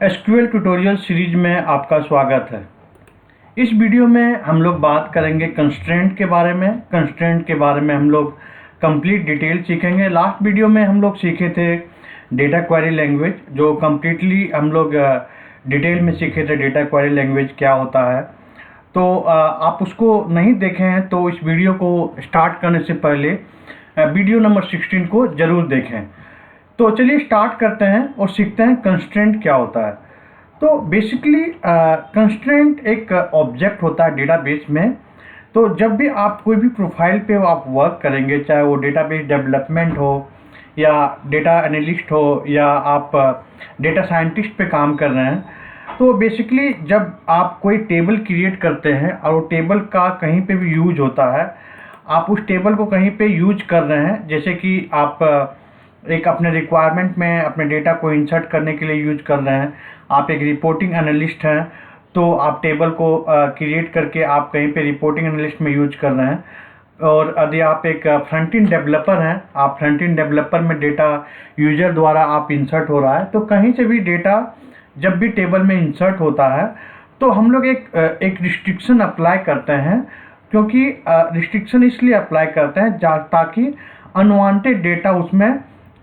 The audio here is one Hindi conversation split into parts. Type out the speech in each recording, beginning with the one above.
एसक्यूएल ट्यूटोरियल सीरीज में आपका स्वागत है। इस वीडियो में हम लोग बात करेंगे कंस्ट्रेंट के बारे में। कंस्ट्रेंट के बारे में हम लोग कंप्लीट डिटेल सीखेंगे। लास्ट वीडियो में हम लोग सीखे थे डेटा क्वेरी लैंग्वेज, जो कम्प्लीटली हम लोग डिटेल में सीखे थे डेटा क्वेरी लैंग्वेज क्या होता है। तो आप उसको नहीं देखे हैं तो इस वीडियो को स्टार्ट करने से पहले वीडियो नंबर 16 को ज़रूर देखें। तो चलिए स्टार्ट करते हैं और सीखते हैं कंस्ट्रेंट क्या होता है। तो बेसिकली कंस्ट्रेंट एक ऑब्जेक्ट होता है डेटाबेस में। तो जब भी आप कोई भी प्रोफाइल पे आप वर्क करेंगे, चाहे वो डेटाबेस डेवलपमेंट हो या डेटा एनालिस्ट हो या आप डेटा साइंटिस्ट पे काम कर रहे हैं, तो बेसिकली जब आप कोई टेबल क्रिएट करते हैं और वो टेबल का कहीं पे भी यूज होता है, आप उस टेबल को कहीं पे यूज कर रहे हैं, जैसे कि आप एक अपने रिक्वायरमेंट में अपने डेटा को इंसर्ट करने के लिए यूज कर रहे हैं। आप एक रिपोर्टिंग एनालिस्ट हैं तो आप टेबल को क्रिएट करके आप कहीं पे रिपोर्टिंग एनालिस्ट में यूज कर रहे हैं। और यदि आप एक फ्रंट एंड डेवलपर हैं, आप फ्रंट एंड डेवलपर में डेटा यूजर द्वारा आप इंसर्ट हो रहा है, तो कहीं से भी डेटा जब भी टेबल में इंसर्ट होता है तो हम लोग एक रिस्ट्रिक्शन अप्लाई करते हैं। क्योंकि रिस्ट्रिक्शन इसलिए अप्लाई करते हैं ताकि अनवांटेड डेटा उसमें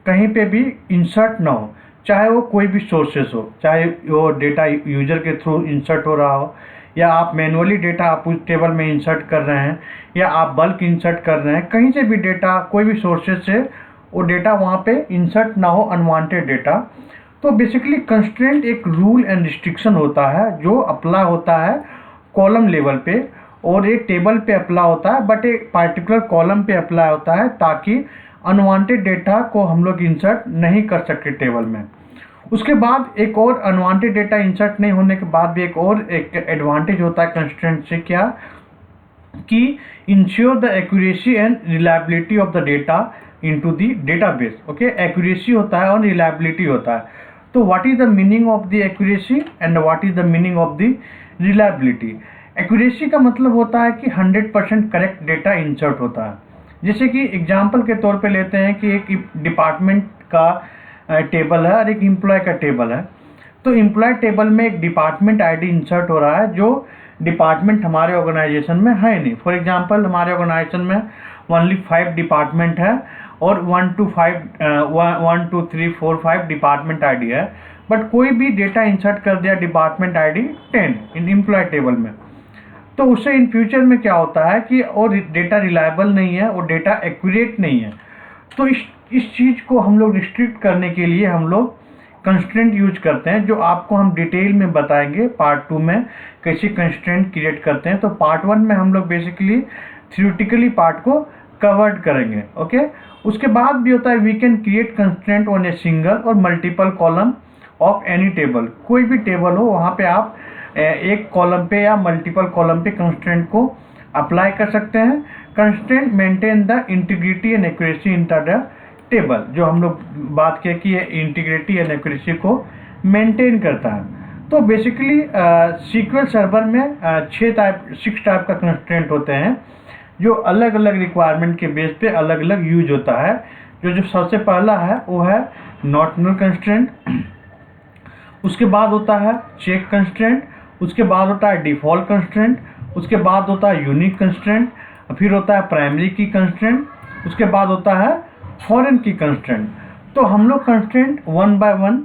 कहीं पे भी इंसर्ट ना हो, चाहे वो कोई भी सोर्सेस हो, चाहे वो डेटा यूजर के थ्रू इंसर्ट हो रहा हो या आप मैनुअली डेटा आप उस टेबल में इंसर्ट कर रहे हैं या आप बल्क इंसर्ट कर रहे हैं। कहीं से भी डेटा कोई भी सोर्सेस से वो डेटा वहाँ पे इंसर्ट ना हो, अनवांटेड डेटा। तो बेसिकली कंस्ट्रेंट एक रूल एंड रिस्ट्रिक्शन होता है जो अप्लाई होता है कॉलम लेवल पे, और एक टेबल पे अप्लाई होता है, बट एक पार्टिकुलर कॉलम पे अप्लाई होता है ताकि अनवांटेड डेटा को हम लोग इंसर्ट नहीं कर सकते टेबल में। उसके बाद एक और अनवांटेड डेटा इंसर्ट नहीं होने के बाद भी एक एडवांटेज होता है कंस्ट्रेंट से, क्या कि ensure the accuracy and reliability of the data into the database. Okay, accuracy होता है और रिलायबिलिटी होता है। तो what is the meaning of the accuracy and what is the meaning of the reliability. Accuracy का मतलब होता है कि 100% करेक्ट डेटा इंसर्ट होता है। जैसे कि एग्जाम्पल के तौर पे लेते हैं कि एक डिपार्टमेंट का टेबल है और एक एम्प्लॉय का टेबल है। तो एम्प्लॉय टेबल में एक डिपार्टमेंट आईडी इंसर्ट हो रहा है जो डिपार्टमेंट हमारे ऑर्गेनाइजेशन में है नहीं। फॉर एग्जांपल हमारे ऑर्गेनाइजेशन में ओनली 5 डिपार्टमेंट है और 1 2 3 4 5 डिपार्टमेंट आईडी है, बट कोई भी डेटा इंसर्ट कर दिया डिपार्टमेंट आईडी 10 इन एम्प्लॉय टेबल में, तो उससे इन फ्यूचर में क्या होता है कि और डेटा रिलायबल नहीं है और डेटा एक्यूरेट नहीं है। तो इस चीज़ को हम लोग रिस्ट्रिक्ट करने के लिए हम लोग कंस्ट्रेंट यूज करते हैं, जो आपको हम डिटेल में बताएंगे पार्ट 2 में कैसे कंस्ट्रेंट क्रिएट करते हैं। तो पार्ट 1 में हम लोग बेसिकली थ्योरेटिकली पार्ट को कवर्ड करेंगे। ओके, उसके बाद भी होता है we can create constraint on a single और multiple column of any table. कोई भी टेबल हो वहाँ पे आप एक कॉलम पे या मल्टीपल कॉलम पे कंस्ट्रेंट को अप्लाई कर सकते हैं। Constraint maintain the integrity and accuracy in the table, जो हम लोग बात किया कि ये इंटीग्रिटी एंड एक्यूरेसी को मेंटेन करता है। तो बेसिकली सीक्वल सर्वर में 6 टाइप का कंस्ट्रेंट होते हैं जो अलग अलग रिक्वायरमेंट के बेस पे अलग अलग यूज होता है। जो सबसे पहला है वो है नॉट नल कंस्ट्रेंट, उसके बाद होता है चेक कंस्ट्रेंट, उसके बाद होता है डिफ़ॉल्ट कंस्ट्रेंट, उसके बाद होता है यूनिक कंस्ट्रेंट, फिर होता है प्राइमरी की कंस्ट्रेंट, उसके बाद होता है फॉरेन की कंस्ट्रेंट। तो हम लोग कंस्ट्रेंट 1 बाय 1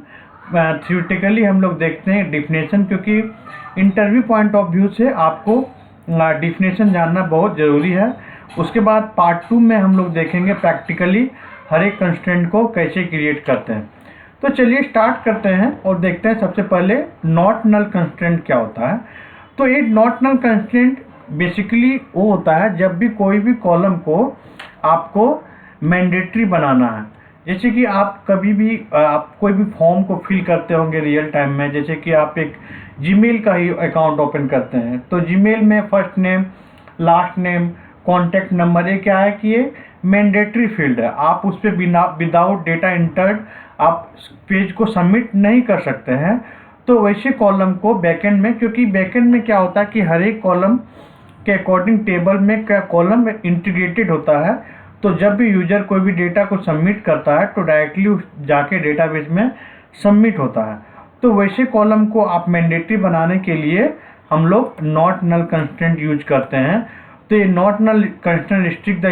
थ्योरेटिकली हम लोग देखते हैं डिफिनेशन, क्योंकि इंटरव्यू पॉइंट ऑफ व्यू से आपको डिफिनेशन जानना बहुत ज़रूरी है। उसके बाद पार्ट 2 में हम लोग देखेंगे प्रैक्टिकली हर एक कंस्ट्रेंट को कैसे क्रिएट करते हैं। तो चलिए स्टार्ट करते हैं और देखते हैं सबसे पहले नॉट नल कंस्ट्रेंट क्या होता है। तो एक नॉट नल कंस्ट्रेंट बेसिकली वो होता है जब भी कोई भी कॉलम को आपको मैंडेटरी बनाना है। जैसे कि आप कभी भी आप कोई भी फॉर्म को फिल करते होंगे रियल टाइम में, जैसे कि आप एक जीमेल का ही अकाउंट ओपन करते हैं, तो जीमेल में first name, last name, contact number, ये क्या है कि ये मैंडेटरी फील्ड है। आप उस पर विदाउट डेटा इंटर्ड आप पेज को सबमिट नहीं कर सकते हैं। तो वैसे कॉलम को बैकएंड में, क्योंकि बैकएंड में क्या होता है कि हर एक कॉलम के अकॉर्डिंग टेबल में क्या कॉलम इंटीग्रेटेड होता है, तो जब भी यूजर कोई भी डेटा को सबमिट करता है तो डायरेक्टली जाके डेटाबेस में सबमिट होता है। तो वैसे कॉलम को आप मैंडेटरी बनाने के लिए हम लोग नॉट नल कंस्ट्रेंट यूज करते हैं। तो ये not null constraint restrict the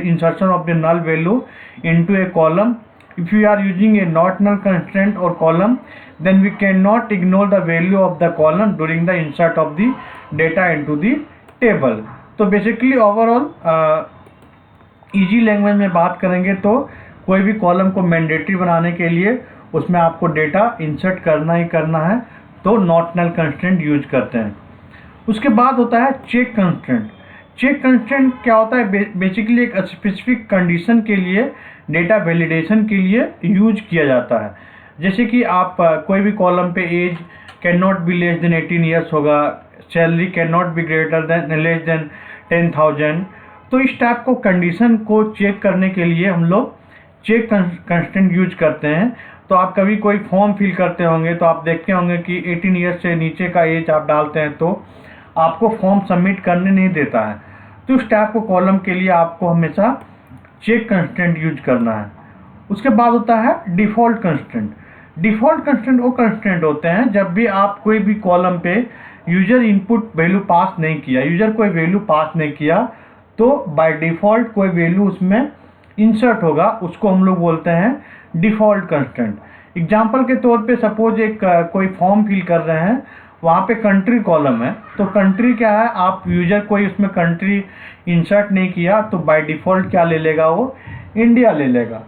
insertion of the null value into a column. If we are using a not null constraint or column, then we cannot ignore the value of the column during the insert of the data into the table. तो बेसिकली ओवरऑल इजी लैंग्वेज में बात करेंगे तो कोई भी कॉलम को मैंडेटरी बनाने के लिए उसमें आपको डेटा इंसर्ट करना ही करना है, तो नॉट नल कंस्ट्रेंट यूज करते हैं। उसके बाद होता है चेक कंस्ट्रेंट। चेक कंस्ट्रेंट क्या होता है? बेसिकली एक स्पेसिफिक कंडीशन के लिए डेटा वैलिडेशन के लिए यूज किया जाता है। जैसे कि आप कोई भी कॉलम पे age can not be less than 18 years होगा, salary can not be greater than less than 10,000। तो इस टाइप को कंडीशन को चेक करने के लिए हम लोग चेक कंस्ट्रेंट यूज करते हैं। तो आप कभी कोई फॉर्म फिल करते होंगे तो आप देखते होंगे कि 18 ईयर्स से नीचे का एज आप डालते हैं तो आपको फॉर्म सबमिट करने नहीं देता है। तो इस टाइप को कॉलम के लिए आपको हमेशा चेक कंस्ट्रेंट यूज करना है। उसके बाद होता है डिफ़ॉल्ट कंस्ट्रेंट। डिफ़ॉल्ट कंस्ट्रेंट वो कंस्ट्रेंट होते हैं जब भी आप कोई भी कॉलम पे यूजर इनपुट वैल्यू पास नहीं किया, यूजर कोई वैल्यू पास नहीं किया, तो बाय डिफ़ॉल्ट कोई वैल्यू उसमें इंसर्ट होगा, उसको हम लोग बोलते हैं डिफ़ॉल्ट कंस्ट्रेंट। एग्जाम्पल के तौर पे सपोज एक कोई फॉर्म फिल कर रहे हैं, वहाँ पे कंट्री कॉलम है, तो कंट्री क्या है, आप यूजर कोई उसमें कंट्री इंसर्ट नहीं किया तो बाय डिफ़ॉल्ट क्या ले लेगा, वो इंडिया ले लेगा।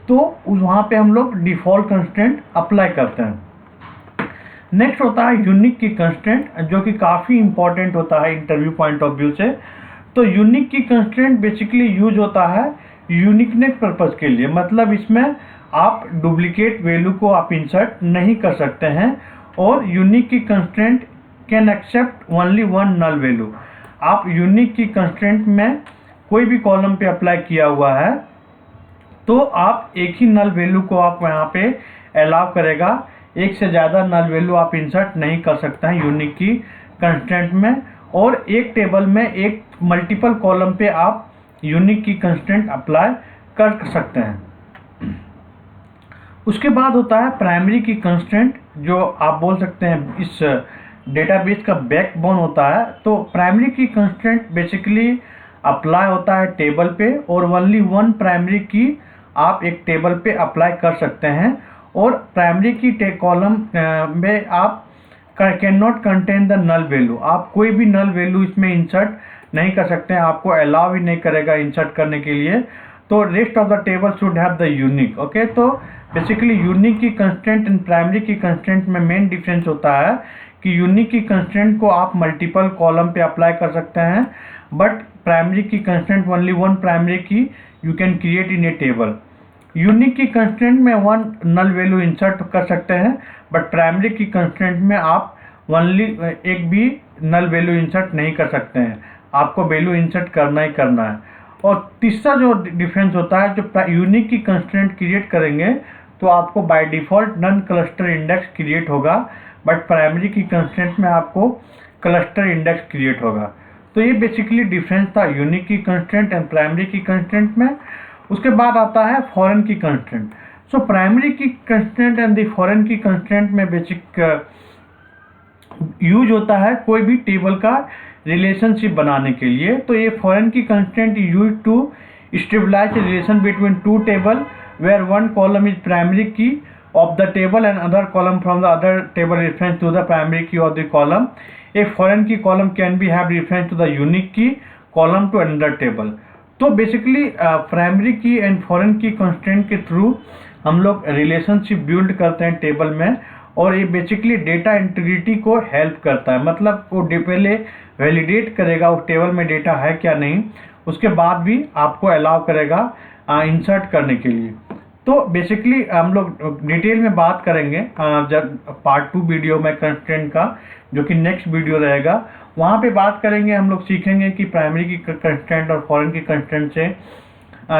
तो वहाँ पे हम लोग डिफ़ॉल्ट कंस्ट्रेंट अप्लाई करते हैं। नेक्स्ट होता है यूनिक की कंस्ट्रेंट, जो कि काफ़ी इंपॉर्टेंट होता है इंटरव्यू पॉइंट ऑफ व्यू से। तो unique key constraint basically use होता है यूनिकनेस पर्पज़ के लिए, मतलब इसमें आप डुप्लीकेट वैल्यू को आप इंसर्ट नहीं कर सकते हैं। और unique key constraint can accept only one null value. आप यूनिक की कंस्ट्रेंट में कोई भी कॉलम पे अप्लाई किया हुआ है तो आप एक ही नल वैल्यू को आप यहाँ पे अलाउ करेगा, एक से ज़्यादा नल वैल्यू आप इंसर्ट नहीं कर सकते हैं यूनिक की कंस्ट्रेंट में। और एक टेबल में एक मल्टीपल कॉलम पे आप यूनिक की कंस्ट्रेंट अप्लाई कर सकते हैं। उसके बाद होता है प्राइमरी की कंस्ट्रेंट, जो आप बोल सकते हैं इस डेटाबेस का बैकबोन होता है। तो primary key constraint basically apply होता है टेबल पे, और ओनली वन प्राइमरी की आप एक टेबल पे अप्लाई कर सकते हैं। और प्राइमरी की कॉलम में आप can not contain the null value, आप कोई भी नल वैल्यू इसमें इंसर्ट नहीं कर सकते हैं, आपको अलाउ ही नहीं करेगा इंसर्ट करने के लिए। तो rest of the table should have the unique. Okay, तो basically unique key constraint and primary key constraint में मेन डिफरेंस होता है कि यूनिक की कंस्ट्रेंट को आप मल्टीपल कॉलम पे अप्लाई कर सकते हैं, but primary key constraint only one primary की you can create in A table. Unique key constraint में वन नल वैल्यू इंसर्ट कर सकते हैं, बट प्राइमरी की कंस्ट्रेंट में आप ओनली एक भी नल वैल्यू इंसर्ट नहीं कर सकते हैं, आपको वैल्यू इंसर्ट करना ही करना है। और तीसरा जो डिफरेंस होता है, जो यूनिक की कंस्ट्रेंट क्रिएट करेंगे तो आपको by default non cluster index create होगा, बट प्राइमरी की कंस्ट्रेंट में आपको क्लस्टर इंडेक्स क्रिएट होगा। तो ये बेसिकली डिफरेंस था unique key constraint and primary key constraint में। उसके बाद आता है foreign key constraint. So primary key constraint and the foreign key constraint में बेसिक यूज होता है कोई भी टेबल का रिलेशनशिप बनाने के लिए। तो ये foreign key constraint use to stabilise relation between two table where one column is primary key of the table and other column from the other table reference to the primary key of the column. A foreign key column can be have reference to the unique key column to another table. तो बेसिकली प्राइमरी की एंड फॉरेन की कंस्ट्रेंट के थ्रू हम लोग रिलेशनशिप बिल्ड करते हैं टेबल में, और ये बेसिकली डेटा इंटीग्रिटी को हेल्प करता है। मतलब वो पहले वैलिडेट करेगा उस टेबल में डेटा है क्या नहीं, उसके बाद भी आपको अलाउ करेगा इंसर्ट करने के लिए। तो बेसिकली हम लोग डिटेल में बात करेंगे जब पार्ट 2 वीडियो में कंस्ट्रेंट का, जो कि नेक्स्ट वीडियो रहेगा, वहाँ पे बात करेंगे। हम लोग सीखेंगे कि प्राइमरी की कंस्ट्रेंट और फॉरेन की कंस्ट्रेंट से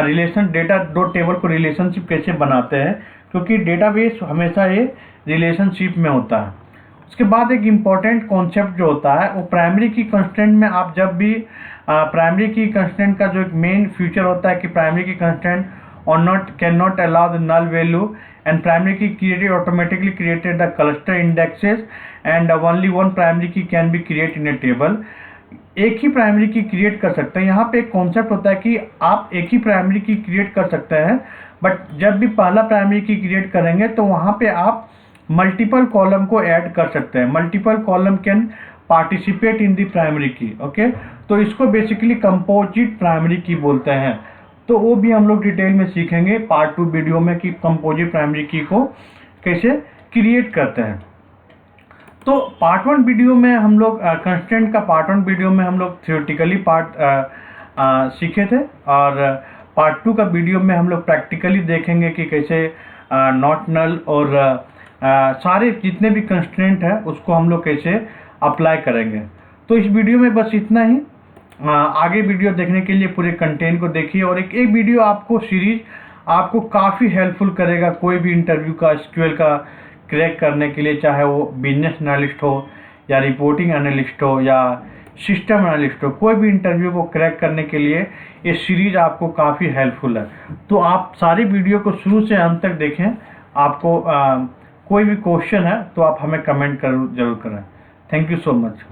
रिलेशन डेटा दो टेबल को रिलेशनशिप कैसे बनाते हैं, क्योंकि डेटाबेस हमेशा ये रिलेशनशिप में होता है। उसके बाद एक इम्पॉर्टेंट कॉन्सेप्ट जो होता है वो प्राइमरी की कंस्ट्रेंट में, आप जब भी प्राइमरी की कंस्ट्रेंट का जो एक मेन फीचर होता है कि प्राइमरी की कंस्ट्रेंट और not can not allow the null value and primary key created automatically created the cluster indexes and only one primary key can be created in a table. एक ही प्राइमरी की क्रिएट कर सकते हैं। यहाँ पे एक कॉन्सेप्ट होता है कि आप एक ही प्राइमरी की क्रिएट कर सकते हैं, बट जब भी पहला प्राइमरी की क्रिएट करेंगे तो वहाँ पे आप मल्टीपल कॉलम को ऐड कर सकते हैं। Multiple column can participate in the primary की, ओके। तो इसको बेसिकली कंपोजिट प्राइमरी की बोलते हैं। तो वो भी हम लोग डिटेल में सीखेंगे पार्ट 2 वीडियो में कि कंपोजिट प्राइमरी की को कैसे क्रिएट करते हैं। तो पार्ट 1 वीडियो में हम लोग कंस्ट्रेंट का पार्ट 1 वीडियो में हम लोग थियोरेटिकली पार्ट सीखे थे, और पार्ट 2 का वीडियो में हम लोग प्रैक्टिकली देखेंगे कि कैसे नॉट नल और सारे जितने भी कंस्ट्रेंट हैं उसको हम लोग कैसे अप्लाई करेंगे। तो इस वीडियो में बस इतना ही। आगे वीडियो देखने के लिए पूरे कंटेंट को देखिए, और एक वीडियो आपको सीरीज आपको काफ़ी हेल्पफुल करेगा कोई भी इंटरव्यू का एसक्यूएल का क्रैक करने के लिए, चाहे वो बिजनेस एनालिस्ट हो या रिपोर्टिंग एनालिस्ट हो या सिस्टम एनालिस्ट हो। कोई भी इंटरव्यू को क्रैक करने के लिए ये सीरीज आपको काफ़ी हेल्पफुल है। तो आप सारी वीडियो को शुरू से अंत तक देखें। आपको कोई भी क्वेश्चन है तो आप हमें कमेंट जरूर करें। Thank you so much.